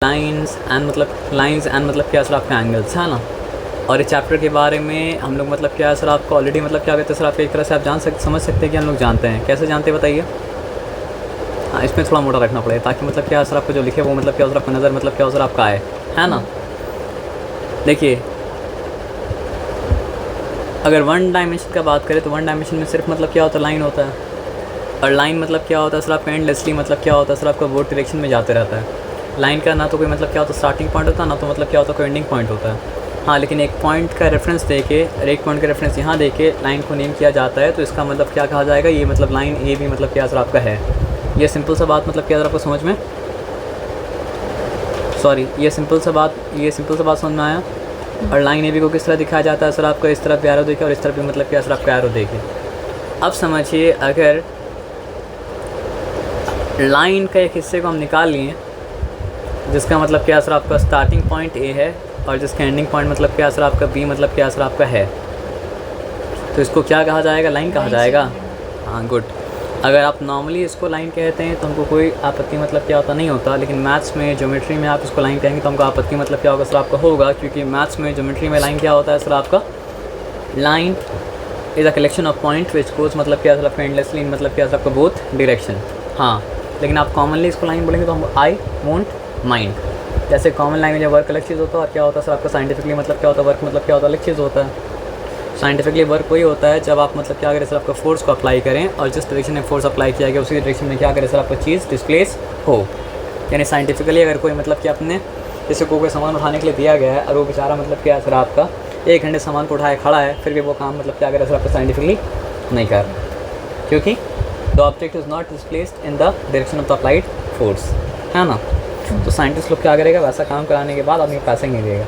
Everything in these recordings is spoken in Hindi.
लाइंस एंड मतलब क्या सर आपका एंगल्स है ना। और इस चैप्टर के बारे में हम लोग मतलब क्या सर आपको ऑलरेडी मतलब क्या कहते हैं सर आप एक तरह से आप समझ सकते हैं कि हम लोग जानते हैं। कैसे जानते हैं बताइए? हाँ, इसमें थोड़ा मोटा रखना पड़ेगा ताकि मतलब क्या सर आपको जो लिखे वो मतलब क्या सर आपको नज़र मतलब क्या सर आपका आए, है ना। देखिए अगर वन डायमेंशन का बात करें तो वन डायमेंशन में सिर्फ मतलब क्या होता है, लाइन होता है। और लाइन मतलब क्या होता है सर आपका एंडलेसली मतलब क्या होता है सर आपका बोथ डायरेक्शन में जाते रहता है। लाइन का ना तो कोई मतलब क्या होता है स्टार्टिंग पॉइंट होता है, ना तो मतलब क्या होता है कोई एंडिंग पॉइंट होता है। हाँ, लेकिन एक पॉइंट का रेफरेंस देके और एक पॉइंट का रेफरेंस यहाँ देके लाइन को नेम किया जाता है, तो इसका मतलब क्या कहा जाएगा, ये मतलब लाइन ए भी मतलब क्या सर आपका है। ये सिंपल सा बात मतलब क्या सर आपको समझ में, सॉरी ये सिंपल सा बात समझ में आया। और लाइन ए बी को किस तरह दिखाया जाता है सर आपका, इस तरफ एरो देखिए और इस तरफ भी मतलब क्या सर आपका एरो देखिए। अब समझिए अगर लाइन का एक हिस्से को हम निकाल लिए जिसका मतलब क्या सर आपका स्टार्टिंग पॉइंट ए है और जिसका एंडिंग पॉइंट मतलब क्या सर आपका बी मतलब क्या सर आपका है, तो इसको क्या कहा जाएगा, लाइन कहा जाएगा। हाँ गुड। अगर आप नॉर्मली इसको लाइन कहते हैं तो हमको कोई आपत्ति मतलब क्या होता नहीं होता, लेकिन मैथ्स में ज्योमेट्री में आप इसको लाइन कहेंगे तो हमको आपत्ति मतलब क्या होगा सर आपका होगा, क्योंकि मैथ्स में ज्योमेट्री में लाइन क्या होता है सर आपका, line is a collection of point which goes मतलब क्या सर आपका एंडलेसली मतलब क्या सर आपका बोथ डायरेक्शन। हाँ, लेकिन आप कॉमनली इसको लाइन बोलेंगे तो हम आई वोंट माइंड। जैसे कॉमन लैंग्वेज में वर्क अलग चीज़ होता है और क्या होता है सर आपका साइंटिफिकली मतलब क्या होता है वर्क मतलब क्या होता है अलग चीज़ होता है। साइंटिफिकली वर्क वही होता है जब आप मतलब क्या करें सर आपका फोर्स को अप्लाई करें और जिस डायरेक्शन में फोर्स अप्लाई किया गया उसी डायरेक्शन में क्या करें सर आपको चीज़ डिस्प्लेस हो। यानी साइंटिफिकली अगर कोई मतलब कि अपने जैसे कोई सामान उठाने के लिए दिया गया है और वो बेचारा मतलब क्या है सर आपका 1 घंटे सामान को उठाए खड़ा है, फिर भी वो काम मतलब क्या करें सर आपका साइंटिफिकली नहीं कर रहा, क्योंकि the object is not displaced in the direction of the applied force, है ना। तो साइंटिस्ट लोग क्या करेगा, वैसा काम कराने के बाद आदमी पैसे नहीं देगा,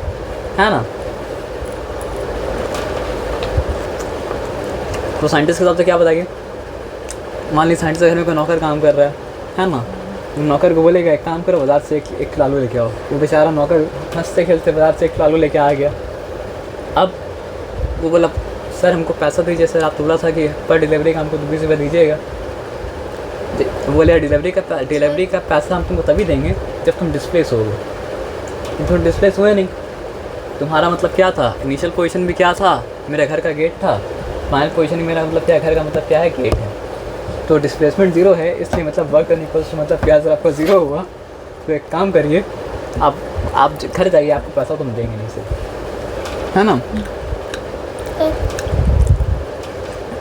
है ना। तो साइंटिस्ट के हिसाब से क्या बताइए, मान लीजिए साइंटिस्ट के घर में कोई नौकर काम कर रहा है ना, नौकर को बोलेगा एक काम करो बाज़ार से एक किलो आलू लेके आओ। वो बेचारा नौकर हंसते खेलते बाज़ार से 1 किलो आलू लेके आ गया। अब वो बोला सर हमको पैसा दीजिए, सर आप तो बोला था कि पर डिलीवरी का हमको 20 रुपये दीजिएगा। बोले डिलीवरी का पैसा हम तुमको तभी देंगे जब तुम डिस्प्लेस होगे। तुम डिस्प्लेस हुए नहीं, तुम्हारा मतलब क्या था, इनिशियल पोजीशन भी क्या था, मेरा घर का गेट था, फाइनल पोजीशन मेरा मतलब क्या घर का मतलब क्या है, गेट है। तो डिस्प्लेसमेंट 0 है, इसलिए मतलब वर्क करने को मतलब क्या सर आपको 0 हुआ। तो एक काम करिए, आप घर जाइए, आपको पैसा तुम देंगे नहीं सिर्फ, है ना।